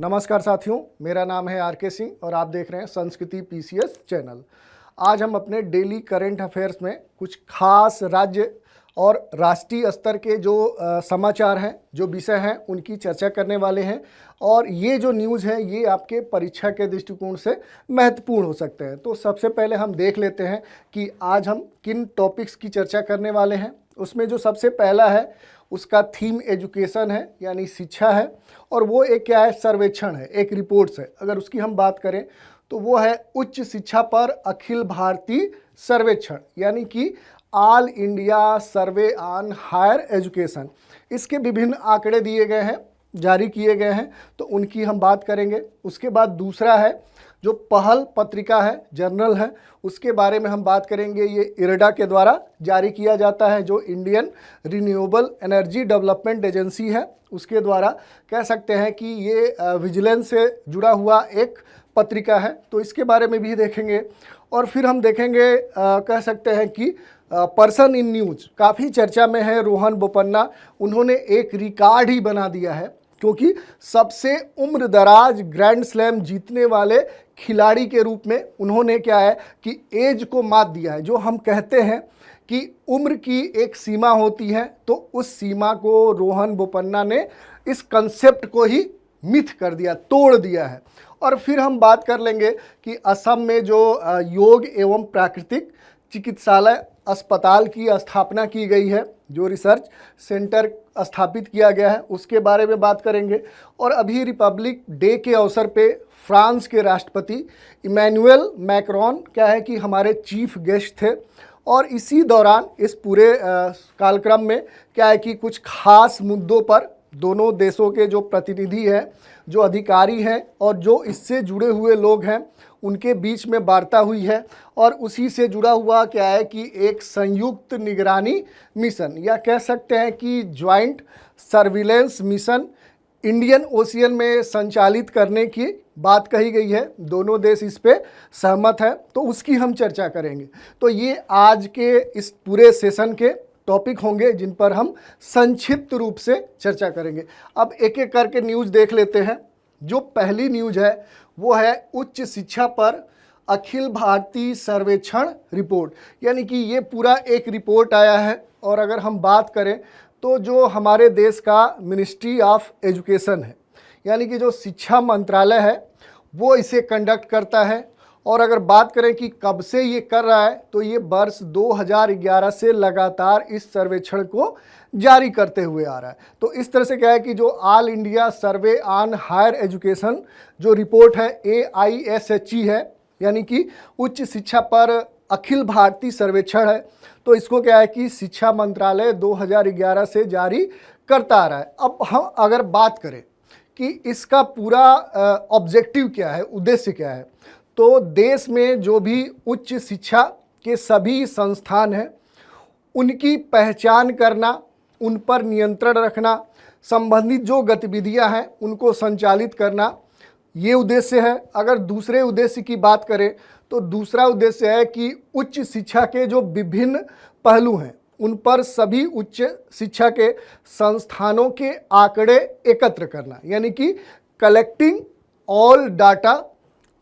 नमस्कार साथियों, मेरा नाम है आर के सिंह और आप देख रहे हैं संस्कृति पीसीएस चैनल। आज हम अपने डेली करंट अफेयर्स में कुछ खास राज्य और राष्ट्रीय स्तर के जो समाचार हैं, जो विषय हैं, उनकी चर्चा करने वाले हैं। और ये जो न्यूज़ है ये आपके परीक्षा के दृष्टिकोण से महत्वपूर्ण हो सकते हैं। तो सबसे पहले हम देख लेते हैं कि आज हम किन टॉपिक्स की चर्चा करने वाले हैं। उसमें जो सबसे पहला है उसका थीम एजुकेशन है, यानी शिक्षा है। और वो एक क्या है, सर्वेक्षण है, एक रिपोर्ट्स है। अगर उसकी हम बात करें तो वो है उच्च शिक्षा पर अखिल भारतीय सर्वेक्षण, यानी कि all India survey on higher education. इसके विभिन्न आंकड़े दिए गए हैं, जारी किए गए हैं, तो उनकी हम बात करेंगे। उसके बाद दूसरा है जो पहल पत्रिका है, जर्नल है, उसके बारे में हम बात करेंगे। ये इरडा के द्वारा जारी किया जाता है, जो Indian renewable energy development agency है, उसके द्वारा कह सकते हैं कि ये विजिलेंस से जुड़ा हुआ एक पत्रिका है, तो इसके बारे में भी देखेंगे। और फिर हम देखेंगे कह सकते हैं कि पर्सन इन न्यूज़ काफ़ी चर्चा में है, रोहन बोपन्ना। उन्होंने एक रिकॉर्ड ही बना दिया है, क्योंकि सबसे उम्र दराज ग्रैंड स्लैम जीतने वाले खिलाड़ी के रूप में उन्होंने क्या है कि एज को मात दिया है। जो हम कहते हैं कि उम्र की एक सीमा होती है, तो उस सीमा को रोहन बोपन्ना ने इस कंसेप्ट को ही मिथ कर दिया, तोड़ दिया है। और फिर हम बात कर लेंगे कि असम में जो योग एवं प्राकृतिक चिकित्सालय अस्पताल की स्थापना की गई है, जो रिसर्च सेंटर स्थापित किया गया है, उसके बारे में बात करेंगे। और अभी रिपब्लिक डे के अवसर पे फ्रांस के राष्ट्रपति इमैनुअल मैक्रोन क्या है कि हमारे चीफ गेस्ट थे। और इसी दौरान इस पूरे कालक्रम में क्या है कि कुछ खास मुद्दों पर दोनों देशों के जो प्रतिनिधि हैं, जो अधिकारी हैं और जो इससे जुड़े हुए लोग हैं, उनके बीच में वार्ता हुई है। और उसी से जुड़ा हुआ क्या है कि एक संयुक्त निगरानी मिशन, या कह सकते हैं कि joint surveillance mission Indian ocean में संचालित करने की बात कही गई है। दोनों देश इस पे सहमत है, तो उसकी हम चर्चा करेंगे। तो ये आज के इस पूरे सेशन के टॉपिक होंगे जिन पर हम संक्षिप्त रूप से चर्चा करेंगे। अब एक एक करके न्यूज़ देख लेते हैं। जो पहली न्यूज़ है वो है उच्च शिक्षा पर अखिल भारतीय सर्वेक्षण रिपोर्ट, यानी कि ये पूरा एक रिपोर्ट आया है। और अगर हम बात करें तो जो हमारे देश का मिनिस्ट्री ऑफ एजुकेशन है, यानी कि जो शिक्षा मंत्रालय है, वो इसे कंडक्ट करता है। और अगर बात करें कि कब से ये कर रहा है, तो ये वर्ष 2011 से लगातार इस सर्वेक्षण को जारी करते हुए आ रहा है। तो इस तरह से क्या है कि जो all India survey on higher education जो रिपोर्ट है, AISHE है, यानी कि उच्च शिक्षा पर अखिल भारतीय सर्वेक्षण है। तो इसको क्या है कि शिक्षा मंत्रालय 2011 से जारी करता आ रहा है। अब हम अगर बात करें कि इसका पूरा ऑब्जेक्टिव क्या है, उद्देश्य क्या है, तो देश में जो भी उच्च शिक्षा के सभी संस्थान हैं, उनकी पहचान करना, उन पर नियंत्रण रखना, संबंधित जो गतिविधियां हैं उनको संचालित करना, ये उद्देश्य है। अगर दूसरे उद्देश्य की बात करें तो दूसरा उद्देश्य है कि उच्च शिक्षा के जो विभिन्न पहलू हैं उन पर सभी उच्च शिक्षा के संस्थानों के आंकड़े एकत्र करना, यानी कि कलेक्टिंग ऑल डाटा,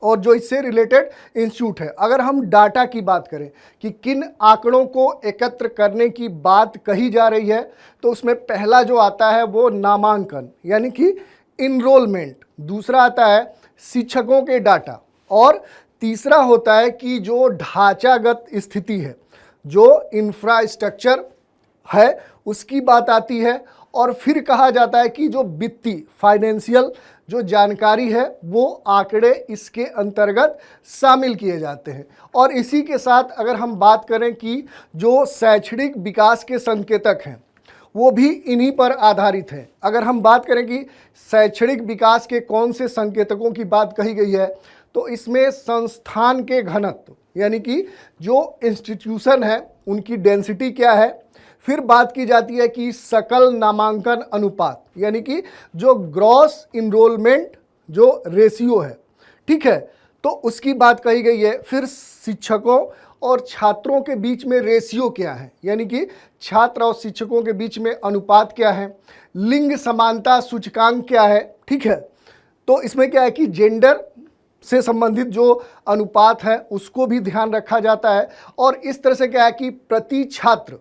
और जो इससे रिलेटेड इंस्टीट्यूट है। अगर हम डाटा की बात करें कि किन आंकड़ों को एकत्र करने की बात कही जा रही है, तो उसमें पहला जो आता है वो नामांकन, यानी कि इनरोलमेंट। दूसरा आता है शिक्षकों के डाटा, और तीसरा होता है कि जो ढांचागत स्थिति है, जो इंफ्रास्ट्रक्चर है, उसकी बात आती है। और फिर कहा जाता है कि जो वित्तीय फाइनेंशियल जो जानकारी है वो आंकड़े इसके अंतर्गत शामिल किए जाते हैं। और इसी के साथ अगर हम बात करें कि जो शैक्षणिक विकास के संकेतक हैं वो भी इन्हीं पर आधारित हैं। अगर हम बात करें कि शैक्षणिक विकास के कौन से संकेतकों की बात कही गई है, तो इसमें संस्थान के घनत्व, यानी कि जो इंस्टीट्यूशन है उनकी डेंसिटी क्या है। फिर बात की जाती है कि सकल नामांकन अनुपात, यानी कि जो ग्रॉस इनरोलमेंट जो रेशियो है, ठीक है, तो उसकी बात कही गई है। फिर शिक्षकों और छात्रों के बीच में रेशियो क्या है, यानी कि छात्र और शिक्षकों के बीच में अनुपात क्या है। लिंग समानता सूचकांक क्या है, ठीक है। तो इसमें क्या है कि जेंडर से संबंधित जो अनुपात है उसको भी ध्यान रखा जाता है। और इस तरह से क्या है कि प्रति छात्र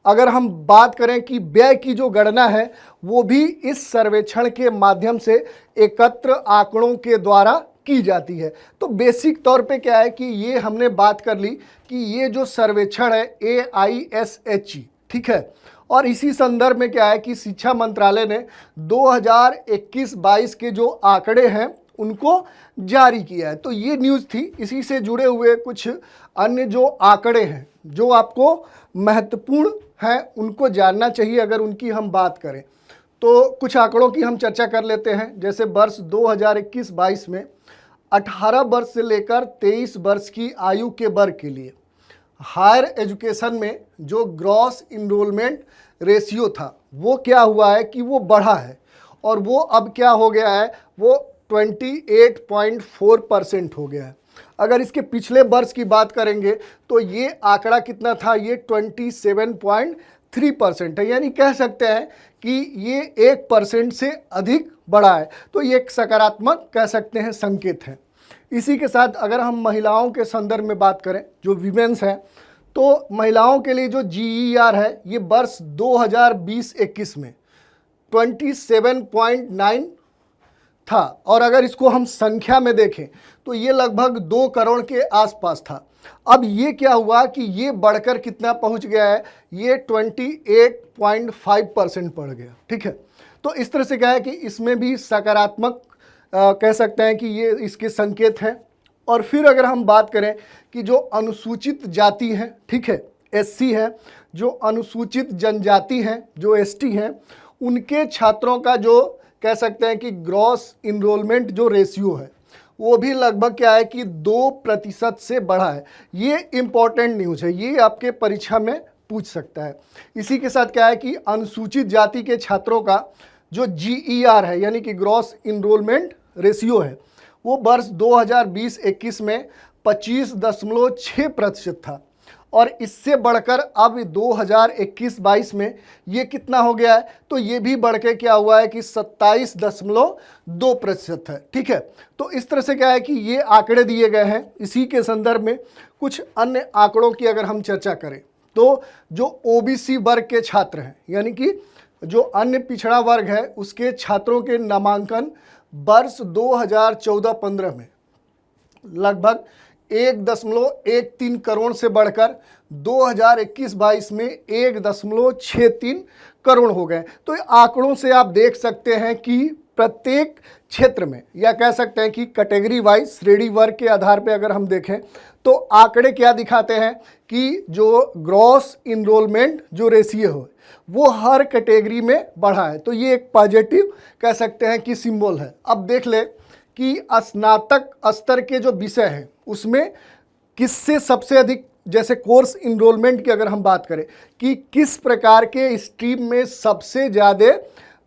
अगर हम बात करें कि व्यय की जो गणना है वो भी इस सर्वेक्षण के माध्यम से एकत्र आंकड़ों के द्वारा की जाती है। तो बेसिक तौर पे क्या है कि ये हमने बात कर ली कि ये जो सर्वेक्षण है AISHE, ठीक है, और इसी संदर्भ में क्या है कि शिक्षा मंत्रालय ने 2021-22 के जो आंकड़े हैं उनको जारी किया है। तो ये न्यूज़ थी। इसी से जुड़े हुए कुछ अन्य जो आंकड़े हैं जो आपको महत्वपूर्ण हैं उनको जानना चाहिए अगर उनकी हम बात करें, तो कुछ आंकड़ों की हम चर्चा कर लेते हैं। जैसे वर्ष 2021-22 में 18 वर्ष से लेकर 23 वर्ष की आयु के वर्ग के लिए हायर एजुकेशन में जो ग्रॉस इनरोलमेंट रेशियो था वो क्या हुआ है कि वो बढ़ा है, और वो अब क्या हो गया है, वो 28.4% हो गया है। अगर इसके पिछले वर्ष की बात करेंगे तो ये आंकड़ा कितना था, ये 27.3% है, यानी कह सकते हैं कि ये 1% से अधिक बढ़ा है। तो ये एक सकारात्मक कह सकते हैं संकेत है। इसी के साथ अगर हम महिलाओं के संदर्भ में बात करें, जो वीमेंस हैं, तो महिलाओं के लिए जो GER है ये वर्ष 2020-21 में 27.9 था, और अगर इसको हम संख्या में देखें तो ये लगभग 2 करोड़ के आसपास था। अब ये क्या हुआ कि ये बढ़कर कितना पहुंच गया है, ये 28.5% बढ़ गया, ठीक है। तो इस तरह से क्या है कि इसमें भी सकारात्मक कह सकते हैं कि ये इसके संकेत हैं। और फिर अगर हम बात करें कि जो अनुसूचित जाति हैं, ठीक है, SC है, जो अनुसूचित जनजाति हैं, जो ST हैं, उनके छात्रों का जो कह सकते हैं कि ग्रॉस इनरोलमेंट जो रेशियो है वो भी लगभग क्या है कि 2% से बढ़ा है। ये इंपॉर्टेंट न्यूज़ है, ये आपके परीक्षा में पूछ सकता है। इसी के साथ क्या है कि अनुसूचित जाति के छात्रों का जो GER है यानी कि ग्रॉस इनरोलमेंट रेशियो है वो वर्ष 2020-21 में 25.6% था, और इससे बढ़कर अब 2021-22 में ये कितना हो गया है, तो ये भी बढ़ के क्या हुआ है कि 27.2% है, ठीक है। तो इस तरह से क्या है कि ये आंकड़े दिए गए हैं। इसी के संदर्भ में कुछ अन्य आंकड़ों की अगर हम चर्चा करें तो जो OBC वर्ग के छात्र हैं यानी कि जो अन्य पिछड़ा वर्ग है उसके छात्रों के नामांकन वर्ष 2014-15 में लगभग 1.13 करोड़ से बढ़कर 2021-22 में 1.63 करोड़ हो गए। तो आंकड़ों से आप देख सकते हैं कि प्रत्येक क्षेत्र में या कह सकते हैं कि कैटेगरी वाइज श्रेणी वर्ग के आधार पर अगर हम देखें तो आंकड़े क्या दिखाते हैं कि जो ग्रॉस इनरोलमेंट जो रेशियो है वो हर कैटेगरी में बढ़ा है। तो ये एक पॉजिटिव कह सकते हैं कि सिंबल है। अब देख ले कि स्नातक स्तर के जो विषय हैं उसमें किससे सबसे अधिक, जैसे कोर्स इनरोलमेंट की अगर हम बात करें कि किस प्रकार के स्ट्रीम में सबसे ज़्यादा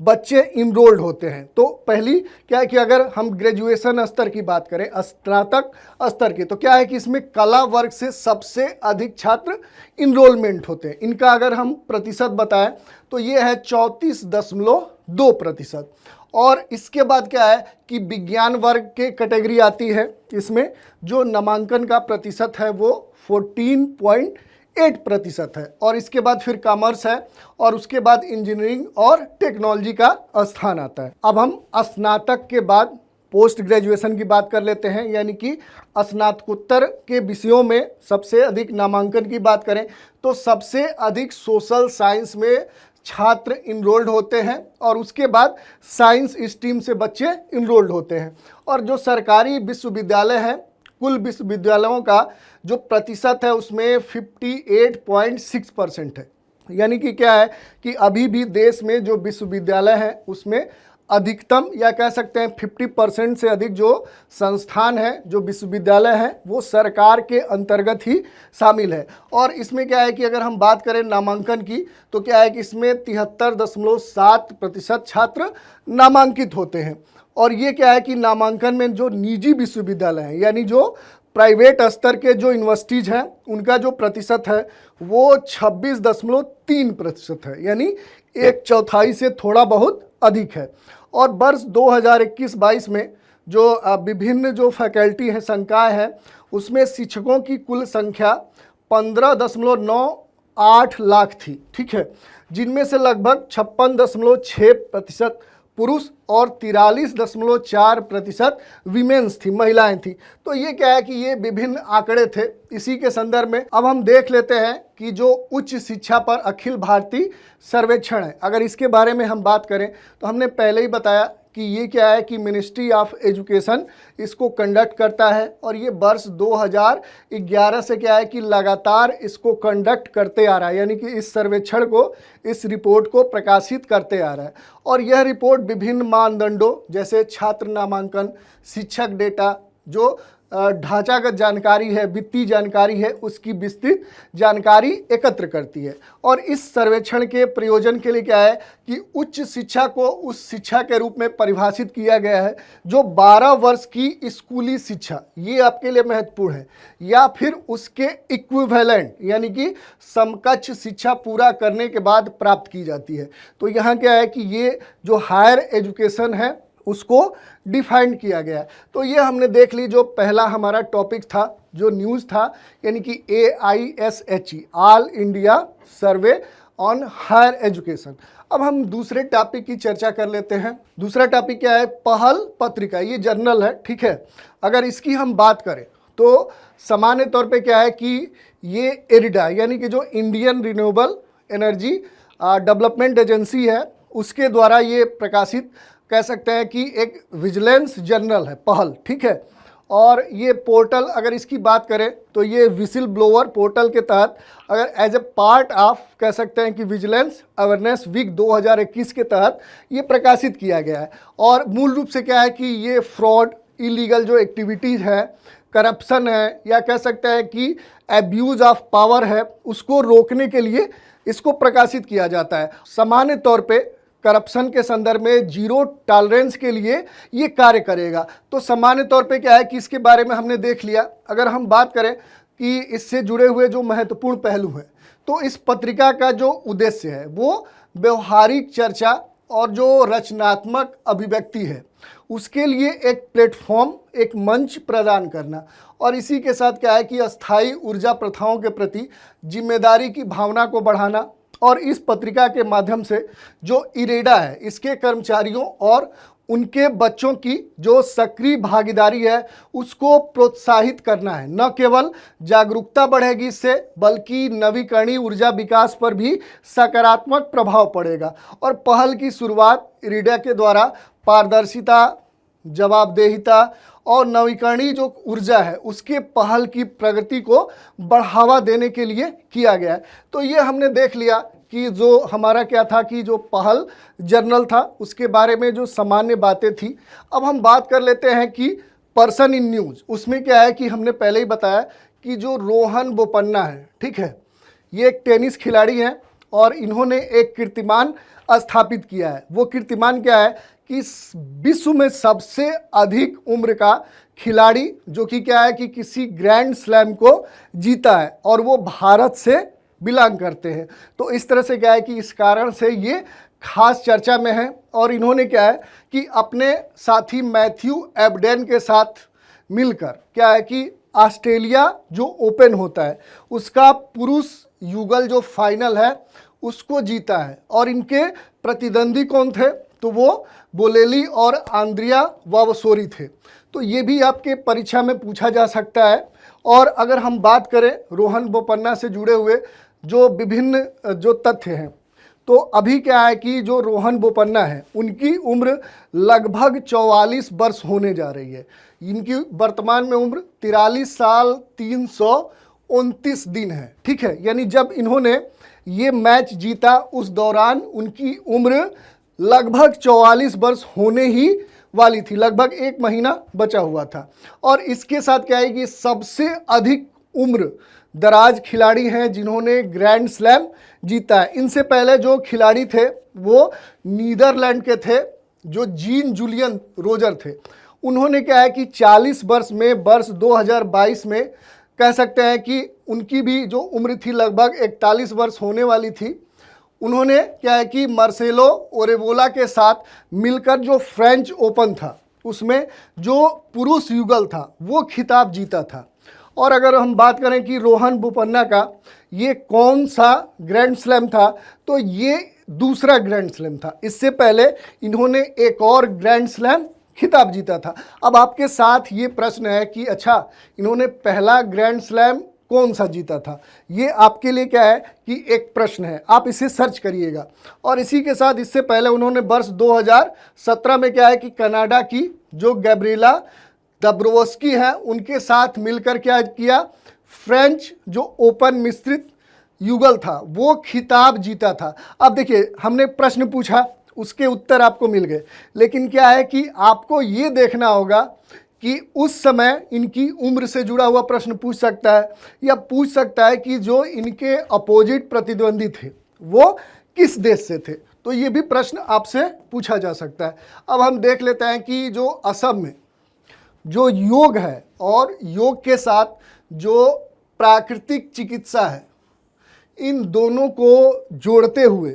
बच्चे इनरोल्ड होते हैं, तो पहली क्या है कि अगर हम ग्रेजुएशन स्तर की बात करें, स्नातक स्तर की, तो क्या है कि इसमें कला वर्ग से सबसे अधिक छात्र इनरोलमेंट होते हैं। इनका अगर हम प्रतिशत बताएं तो ये है 34.2%। और इसके बाद क्या है कि विज्ञान वर्ग के कैटेगरी आती है, इसमें जो नामांकन का प्रतिशत है वो 14.8% है। और इसके बाद फिर कॉमर्स है, और उसके बाद इंजीनियरिंग और टेक्नोलॉजी का स्थान आता है। अब हम स्नातक के बाद पोस्ट ग्रेजुएशन की बात कर लेते हैं, यानी कि स्नातकोत्तर के विषयों में सबसे अधिक नामांकन की बात करें तो सबसे अधिक सोशल साइंस में छात्र इनरोल्ड होते हैं, और उसके बाद साइंस स्ट्रीम से बच्चे इनरोल्ड होते हैं। और जो सरकारी विश्वविद्यालय हैं, कुल विश्वविद्यालयों का जो प्रतिशत है उसमें 58.6% है। यानी कि क्या है कि अभी भी देश में जो विश्वविद्यालय हैं उसमें अधिकतम या कह सकते हैं 50% से अधिक जो संस्थान है, जो विश्वविद्यालय हैं, वो सरकार के अंतर्गत ही शामिल है। और इसमें क्या है कि अगर हम बात करें नामांकन की तो क्या है कि इसमें 73.7% छात्र नामांकित होते हैं। और ये क्या है कि नामांकन में जो निजी विश्वविद्यालय हैं यानी जो प्राइवेट स्तर के जो यूनिवर्सिटीज़ हैं उनका जो प्रतिशत है वो 26.3% है, यानी 1/4 से थोड़ा बहुत अधिक है। और वर्ष 2021-22 में जो विभिन्न जो फैकल्टी हैं, संकाय हैं, उसमें शिक्षकों की कुल संख्या 15.98 लाख थी, ठीक है, जिनमें से लगभग 56.6% पुरुष और 43.4% वीमेंस थी, महिलाएं थी। तो ये क्या है कि ये विभिन्न आंकड़े थे। इसी के संदर्भ में अब हम देख लेते हैं कि जो उच्च शिक्षा पर अखिल भारतीय सर्वेक्षण है, अगर इसके बारे में हम बात करें तो हमने पहले ही बताया कि ये क्या है कि मिनिस्ट्री ऑफ एजुकेशन इसको कंडक्ट करता है और ये वर्ष 2011 से क्या है कि लगातार इसको कंडक्ट करते आ रहा है, यानी कि इस सर्वेक्षण को, इस रिपोर्ट को प्रकाशित करते आ रहा है। और यह रिपोर्ट विभिन्न मानदंडों जैसे छात्र नामांकन, शिक्षक डेटा, जो ढांचागत जानकारी है, वित्तीय जानकारी है, उसकी विस्तृत जानकारी एकत्र करती है। और इस सर्वेक्षण के प्रयोजन के लिए क्या है कि उच्च शिक्षा को उस शिक्षा के रूप में परिभाषित किया गया है जो 12 वर्ष की स्कूली शिक्षा, ये आपके लिए महत्वपूर्ण है, या फिर उसके इक्विवेलेंट यानी कि समकक्ष शिक्षा पूरा करने के बाद प्राप्त की जाती है। तो यहाँ क्या है कि ये जो हायर एजुकेशन है उसको डिफाइन किया गया है। तो ये हमने देख ली, जो पहला हमारा टॉपिक था, जो न्यूज़ था, यानी कि AISHE, all India survey on higher education. अब हम दूसरे टॉपिक की चर्चा कर लेते हैं। दूसरा टॉपिक क्या है? पहल पत्रिका, ये जर्नल है, ठीक है। अगर इसकी हम बात करें तो सामान्य तौर पे क्या है कि ये इरिडा यानी कि जो Indian renewable energy development agency है, उसके द्वारा ये प्रकाशित कह सकते हैं कि एक विजिलेंस जर्नल है, पहल, ठीक है। और ये पोर्टल, अगर इसकी बात करें तो ये विसिल ब्लोअर पोर्टल के तहत, अगर एज ए पार्ट ऑफ कह सकते हैं कि विजिलेंस अवेयरनेस वीक 2021 के तहत ये प्रकाशित किया गया है। और मूल रूप से क्या है कि ये फ्रॉड, इलीगल जो एक्टिविटीज़ है, करप्शन है, या कह सकते हैं कि एब्यूज़ ऑफ पावर है, उसको रोकने के लिए इसको प्रकाशित किया जाता है। सामान्य तौर पे करप्शन के संदर्भ में जीरो टॉलरेंस के लिए ये कार्य करेगा। तो सामान्य तौर पे क्या है कि इसके बारे में हमने देख लिया। अगर हम बात करें कि इससे जुड़े हुए जो महत्वपूर्ण पहलू हैं, तो इस पत्रिका का जो उद्देश्य है वो व्यवहारिक चर्चा और जो रचनात्मक अभिव्यक्ति है उसके लिए एक प्लेटफॉर्म, एक मंच प्रदान करना, और इसी के साथ क्या है कि अस्थायी ऊर्जा प्रथाओं के प्रति जिम्मेदारी की भावना को बढ़ाना, और इस पत्रिका के माध्यम से जो इरेडा है इसके कर्मचारियों और उनके बच्चों की जो सक्रिय भागीदारी है उसको प्रोत्साहित करना है। न केवल जागरूकता बढ़ेगी इससे, बल्कि नवीकरणीय ऊर्जा विकास पर भी सकारात्मक प्रभाव पड़ेगा। और पहल की शुरुआत इरेडा के द्वारा पारदर्शिता, जवाबदेहिता और नवीकरणीय जो ऊर्जा है उसके पहल की प्रगति को बढ़ावा देने के लिए किया गया है। तो ये हमने देख लिया कि जो हमारा क्या था कि जो पहल जर्नल था उसके बारे में जो सामान्य बातें थी। अब हम बात कर लेते हैं कि पर्सन इन न्यूज़, उसमें क्या है कि हमने पहले ही बताया कि जो रोहन बोपन्ना है, ठीक है, ये एक टेनिस खिलाड़ी हैं और इन्होंने एक कीर्तिमान स्थापित किया है। वो कीर्तिमान क्या है कि विश्व में सबसे अधिक उम्र का खिलाड़ी जो कि क्या है कि किसी ग्रैंड स्लैम को जीता है, और वो भारत से बिलोंग करते हैं। तो इस तरह से क्या है कि इस कारण से ये खास चर्चा में है। और इन्होंने क्या है कि अपने साथी मैथ्यू एबडेन के साथ मिलकर क्या है कि ऑस्ट्रेलिया जो ओपन होता है उसका पुरुष युगल जो फाइनल है उसको जीता है। और इनके प्रतिद्वंदी कौन थे? तो वो बोलेली और आंद्रिया वावसोरी थे। तो ये भी आपके परीक्षा में पूछा जा सकता है। और अगर हम बात करें रोहन बोपन्ना से जुड़े हुए जो विभिन्न जो तथ्य हैं, तो अभी क्या है कि जो रोहन बोपन्ना है उनकी उम्र लगभग 44 वर्ष होने जा रही है। इनकी वर्तमान में उम्र 43 साल 329 दिन है, ठीक है। यानी जब इन्होंने ये मैच जीता उस दौरान उनकी उम्र लगभग 44 वर्ष होने ही वाली थी, लगभग 1 महीना बचा हुआ था। और इसके साथ क्या है कि सबसे अधिक उम्र दराज खिलाड़ी हैं जिन्होंने ग्रैंड स्लैम जीता है। इनसे पहले जो खिलाड़ी थे वो नीदरलैंड के थे, जो जीन जूलियन रोजर थे। उन्होंने क्या है कि 40 वर्ष में वर्ष 2022 में कह सकते हैं कि उनकी भी जो उम्र थी लगभग 41 वर्ष होने वाली थी। उन्होंने क्या है कि मार्सेलो ओरेबोला के साथ मिलकर जो फ्रेंच ओपन था उसमें जो पुरुष युगल था वो खिताब जीता था। और अगर हम बात करें कि रोहन बोपन्ना का ये कौन सा ग्रैंड स्लैम था, तो ये दूसरा ग्रैंड स्लैम था। इससे पहले इन्होंने एक और ग्रैंड स्लैम खिताब जीता था। अब आपके साथ ये प्रश्न है कि अच्छा, इन्होंने पहला ग्रैंड स्लैम कौन सा जीता था, ये आपके लिए क्या है कि एक प्रश्न है, आप इसे सर्च करिएगा। और इसी के साथ इससे पहले उन्होंने वर्ष 2017 में क्या है कि कनाडा की जो गैब्रिएला दाब्रोवस्की है उनके साथ मिलकर क्या किया, फ्रेंच जो ओपन मिश्रित युगल था वो खिताब जीता था। अब देखिए, हमने प्रश्न पूछा, उसके उत्तर आपको मिल गए, लेकिन क्या है कि आपको ये देखना होगा कि उस समय इनकी उम्र से जुड़ा हुआ प्रश्न पूछ सकता है, या पूछ सकता है कि जो इनके अपोजिट प्रतिद्वंदी थे वो किस देश से थे, तो ये भी प्रश्न आपसे पूछा जा सकता है। अब हम देख लेते हैं कि जो असम में जो योग है और योग के साथ जो प्राकृतिक चिकित्सा है, इन दोनों को जोड़ते हुए,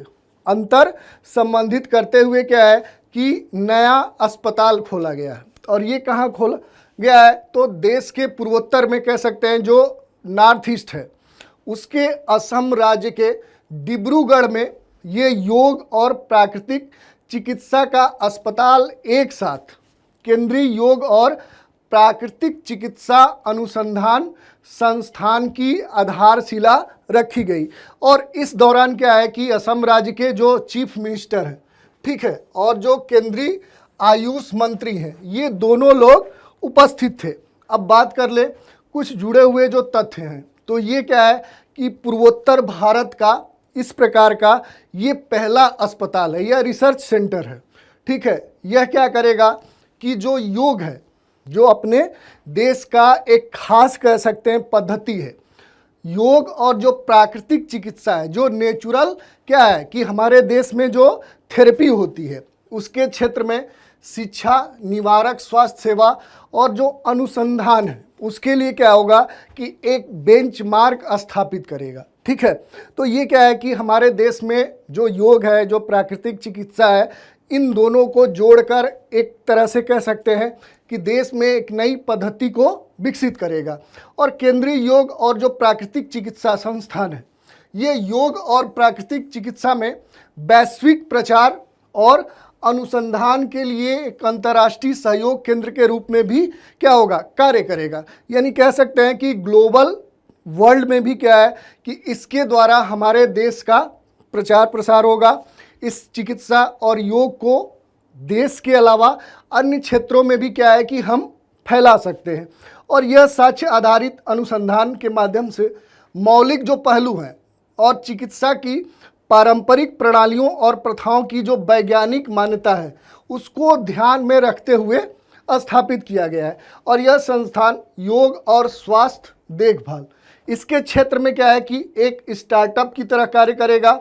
अंतर संबंधित करते हुए क्या है कि नया अस्पताल खोला गया है। और ये कहाँ खोला गया है, तो देश के पूर्वोत्तर में कह सकते हैं, जो नॉर्थ ईस्ट है उसके असम राज्य के डिब्रूगढ़ में ये योग और प्राकृतिक चिकित्सा का अस्पताल एक साथ केंद्रीय योग और प्राकृतिक चिकित्सा अनुसंधान संस्थान की आधारशिला रखी गई। और इस दौरान क्या है कि असम राज्य के जो चीफ मिनिस्टर हैं, ठीक है, और जो केंद्रीय आयुष मंत्री हैं, ये दोनों लोग उपस्थित थे। अब बात कर ले कुछ जुड़े हुए जो तथ्य हैं, तो ये क्या है कि पूर्वोत्तर भारत का इस प्रकार का ये पहला अस्पताल है, यह रिसर्च सेंटर है, ठीक है। यह क्या करेगा कि जो योग है, जो अपने देश का एक खास कह सकते हैं पद्धति है, योग और जो प्राकृतिक चिकित्सा है, जो नेचुरल क्या है कि हमारे देश में जो थेरेपी होती है उसके क्षेत्र में शिक्षा, निवारक स्वास्थ्य सेवा और जो अनुसंधान है उसके लिए क्या होगा कि एक बेंचमार्क स्थापित करेगा, ठीक है। तो ये क्या है कि हमारे देश में जो योग है, जो प्राकृतिक चिकित्सा है, इन दोनों को जोड़कर एक तरह से कह सकते हैं कि देश में एक नई पद्धति को विकसित करेगा। और केंद्रीय योग और जो प्राकृतिक चिकित्सा संस्थान है, ये योग और प्राकृतिक चिकित्सा में वैश्विक प्रचार और अनुसंधान के लिए एक अंतर्राष्ट्रीय सहयोग केंद्र के रूप में भी क्या होगा, कार्य करेगा। यानी कह सकते हैं कि ग्लोबल वर्ल्ड में भी क्या है कि इसके द्वारा हमारे देश का प्रचार प्रसार होगा। इस चिकित्सा और योग को देश के अलावा अन्य क्षेत्रों में भी क्या है कि हम फैला सकते हैं। और यह साक्ष्य आधारित अनुसंधान के माध्यम से मौलिक जो पहलू हैं और चिकित्सा की पारंपरिक प्रणालियों और प्रथाओं की जो वैज्ञानिक मान्यता है उसको ध्यान में रखते हुए स्थापित किया गया है। और यह संस्थान योग और स्वास्थ्य देखभाल इसके क्षेत्र में क्या है कि एक स्टार्टअप की तरह कार्य करेगा,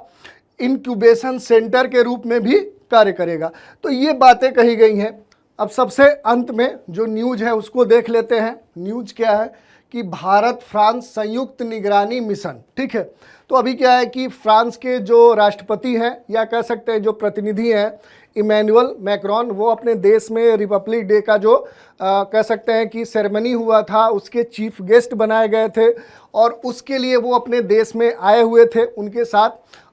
इंक्यूबेशन सेंटर के रूप में भी कार्य करेगा। तो ये बातें कही गई हैं। अब सबसे अंत में जो न्यूज़ है उसको देख लेते हैं। न्यूज़ क्या है कि भारत फ्रांस संयुक्त निगरानी मिशन, ठीक है। तो अभी क्या है कि फ्रांस के जो राष्ट्रपति हैं या कह सकते हैं जो प्रतिनिधि हैं इमैनुअल मैक्रोन, वो अपने देश में रिपब्लिक डे का जो कह सकते हैं कि सेरेमनी हुआ था उसके चीफ गेस्ट बनाए गए थे। और उसके लिए वो अपने देश में आए हुए थे, उनके साथ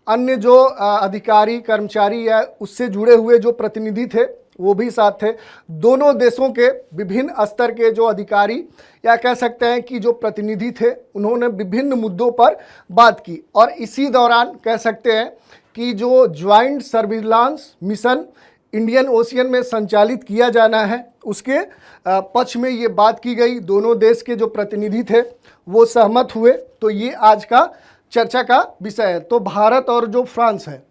अन्य जो अधिकारी कर्मचारी या उससे जुड़े हुए जो प्रतिनिधि थे वो भी साथ थे। दोनों देशों के विभिन्न स्तर के जो अधिकारी या कह सकते हैं कि जो प्रतिनिधि थे उन्होंने विभिन्न मुद्दों पर बात की। और इसी दौरान कह सकते हैं कि जो joint surveillance mission Indian ocean में संचालित किया जाना है उसके पक्ष में ये बात की गई। दोनों देश के जो प्रतिनिधि थे वो सहमत हुए। तो ये आज का चर्चा का विषय है। तो भारत और जो फ्रांस है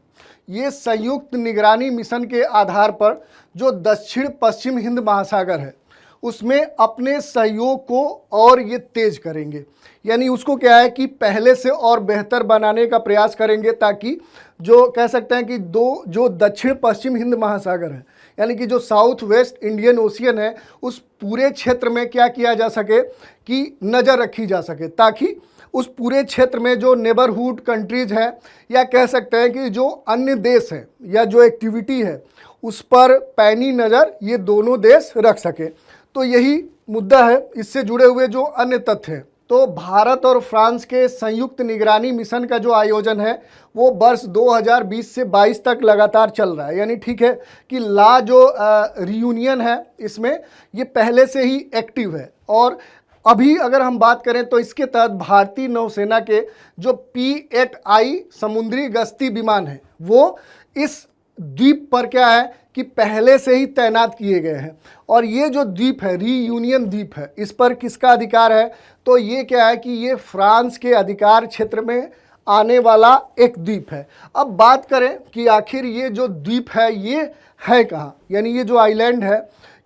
ये संयुक्त निगरानी मिशन के आधार पर जो दक्षिण पश्चिम हिंद महासागर है उसमें अपने सहयोग को और ये तेज करेंगे। यानी उसको क्या है कि पहले से और बेहतर बनाने का प्रयास करेंगे, ताकि जो कह सकते हैं कि जो दक्षिण पश्चिम हिंद महासागर है यानी कि जो साउथ वेस्ट इंडियन ओशियन है उस पूरे क्षेत्र में क्या किया जा सके कि नज़र रखी जा सके, ताकि उस पूरे क्षेत्र में जो नेबरहुड कंट्रीज हैं, या कह सकते हैं कि जो अन्य देश हैं या जो एक्टिविटी है उस पर पैनी नज़र ये दोनों देश रख सके। तो यही मुद्दा है, इससे जुड़े हुए जो अन्य तथ्य हैं। तो भारत और फ्रांस के संयुक्त निगरानी मिशन का जो आयोजन है वो वर्ष 2020 से 22 तक लगातार चल रहा है। यानी ठीक है कि ला जो रियूनियन है इसमें ये पहले से ही एक्टिव है। और अभी अगर हम बात करें तो इसके तहत भारतीय नौसेना के जो P-8I समुद्री गश्ती विमान है वो इस द्वीप पर क्या है कि पहले से ही तैनात किए गए हैं। और ये जो द्वीप है, रीयूनियन द्वीप है, इस पर किसका अधिकार है? तो ये क्या है कि ये फ्रांस के अधिकार क्षेत्र में आने वाला एक द्वीप है। अब बात करें कि आखिर ये जो द्वीप है ये है कहाँ, यानी ये जो आइलैंड है,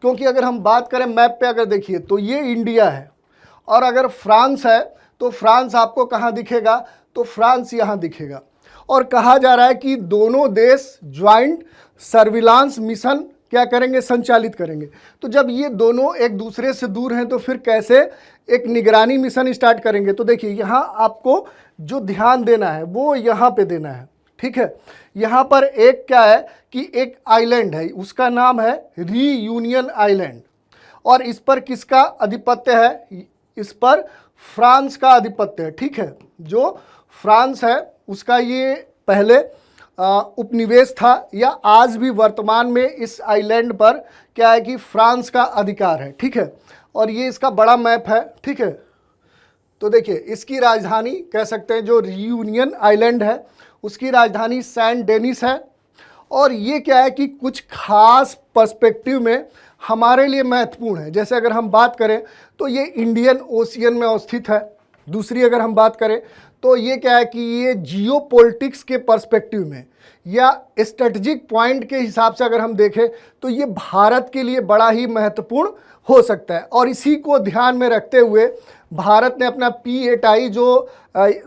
क्योंकि अगर हम बात करें मैप पे अगर देखिए तो ये इंडिया है, और अगर फ्रांस है तो फ्रांस आपको कहाँ दिखेगा? तो फ्रांस यहाँ दिखेगा। और कहा जा रहा है कि दोनों देश ज्वाइंट सर्विलांस मिशन क्या करेंगे? संचालित करेंगे। तो जब ये दोनों एक दूसरे से दूर हैं तो फिर कैसे एक निगरानी मिशन स्टार्ट करेंगे? तो देखिए यहाँ आपको जो ध्यान देना है वो यहाँ पे देना है, ठीक है। यहाँ पर एक क्या है कि एक आइलैंड है, उसका नाम है रीयूनियन आइलैंड, और इस पर किसका आधिपत्य है? इस पर फ्रांस का आधिपत्य है, ठीक है। जो फ्रांस है उसका ये पहले उपनिवेश था, या आज भी वर्तमान में इस आइलैंड पर क्या है कि फ्रांस का अधिकार है, ठीक है। और ये इसका बड़ा मैप है, ठीक है। तो देखिए इसकी राजधानी कह सकते हैं, जो रियूनियन आइलैंड है उसकी राजधानी सेंट डेनिस है। और ये क्या है कि कुछ खास पर्सपेक्टिव में हमारे लिए महत्वपूर्ण है। जैसे अगर हम बात करें तो ये इंडियन ओशियन में अवस्थित है। दूसरी अगर हम बात करें तो ये क्या है कि ये जियोपॉलिटिक्स के पर्सपेक्टिव में या स्ट्रेटजिक पॉइंट के हिसाब से अगर हम देखें तो ये भारत के लिए बड़ा ही महत्वपूर्ण हो सकता है। और इसी को ध्यान में रखते हुए भारत ने अपना P-8I जो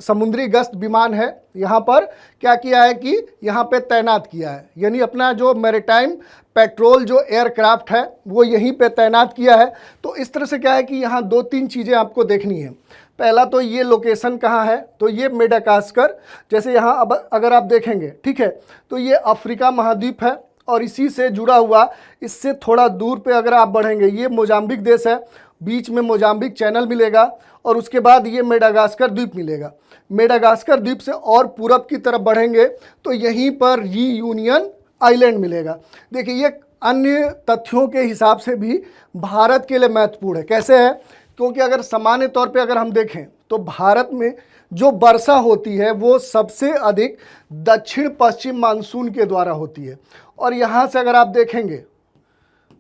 समुद्री गश्त विमान है यहाँ पर क्या किया है कि यहाँ पे तैनात किया है। यानी अपना जो मैरीटाइम पेट्रोल जो एयरक्राफ्ट है वो यहीं पे तैनात किया है। तो इस तरह से क्या है कि यहाँ 2-3 चीज़ें आपको देखनी है। पहला तो ये लोकेशन कहाँ है? तो ये मेडागास्कर, जैसे यहाँ अब अगर आप देखेंगे, ठीक है, तो ये अफ्रीका महाद्वीप है। और इसी से जुड़ा हुआ इससे थोड़ा दूर पे अगर आप बढ़ेंगे ये मोजाम्बिक देश है, बीच में मोजाम्बिक चैनल मिलेगा, और उसके बाद ये मेडागास्कर द्वीप मिलेगा। मेडागास्कर द्वीप से और पूरब की तरफ बढ़ेंगे तो यहीं पर रीयूनियन आइलैंड मिलेगा। देखिए ये अन्य तथ्यों के हिसाब से भी भारत के लिए महत्वपूर्ण है। कैसे है? क्योंकि अगर सामान्य तौर पे अगर हम देखें तो भारत में जो वर्षा होती है वो सबसे अधिक दक्षिण पश्चिम मानसून के द्वारा होती है। और यहाँ से अगर आप देखेंगे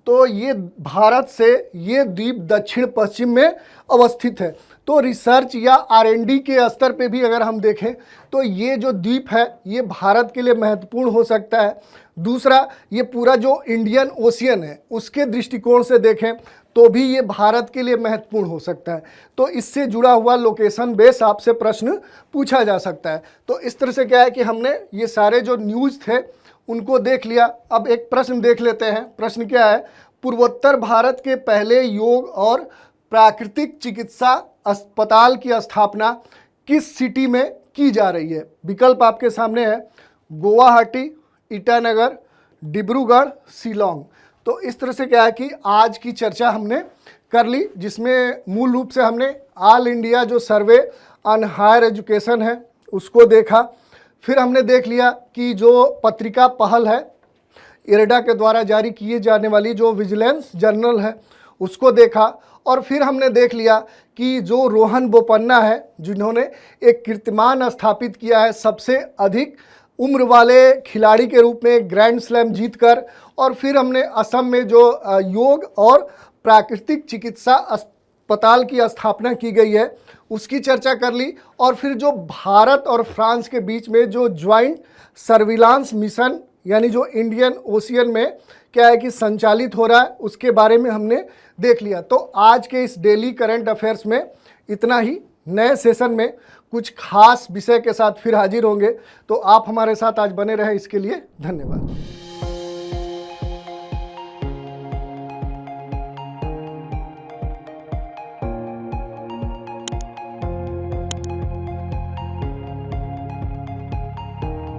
तो ये भारत से ये द्वीप दक्षिण पश्चिम में अवस्थित है। तो रिसर्च या R&D के स्तर पे भी अगर हम देखें तो ये जो द्वीप है ये भारत के लिए महत्वपूर्ण हो सकता है। दूसरा, ये पूरा जो इंडियन ओशियन है उसके दृष्टिकोण से देखें तो भी ये भारत के लिए महत्वपूर्ण हो सकता है। तो इससे जुड़ा हुआ लोकेशन बेस आपसे प्रश्न पूछा जा सकता है। तो इस तरह से क्या है कि हमने ये सारे जो न्यूज़ थे उनको देख लिया। अब एक प्रश्न देख लेते हैं। प्रश्न क्या है? पूर्वोत्तर भारत के पहले योग और प्राकृतिक चिकित्सा अस्पताल की स्थापना किस सिटी में की जा रही है? विकल्प आपके सामने है, गुवाहाटी, ईटानगर, डिब्रूगढ़, शिलोंग। तो इस तरह से क्या है कि आज की चर्चा हमने कर ली, जिसमें मूल रूप से हमने ऑल इंडिया जो सर्वे ऑन हायर एजुकेशन है उसको देखा। फिर हमने देख लिया कि जो पत्रिका पहल है इरडा के द्वारा जारी किए जाने वाली जो विजिलेंस जर्नल है उसको देखा। और फिर हमने देख लिया कि जो रोहन बोपन्ना है जिन्होंने एक कीर्तिमान स्थापित किया है सबसे अधिक उम्र वाले खिलाड़ी के रूप में ग्रैंड स्लैम जीतकर। और फिर हमने असम में जो योग और प्राकृतिक चिकित्सा अस्पताल की स्थापना की गई है उसकी चर्चा कर ली। और फिर जो भारत और फ्रांस के बीच में जो ज्वाइंट सर्विलांस मिशन यानी जो इंडियन ओशियन में क्या है कि संचालित हो रहा है उसके बारे में हमने देख लिया। तो आज के इस डेली करंट अफेयर्स में इतना ही। नए सेशन में कुछ खास विषय के साथ फिर हाजिर होंगे। तो आप हमारे साथ आज बने रहें, इसके लिए धन्यवाद।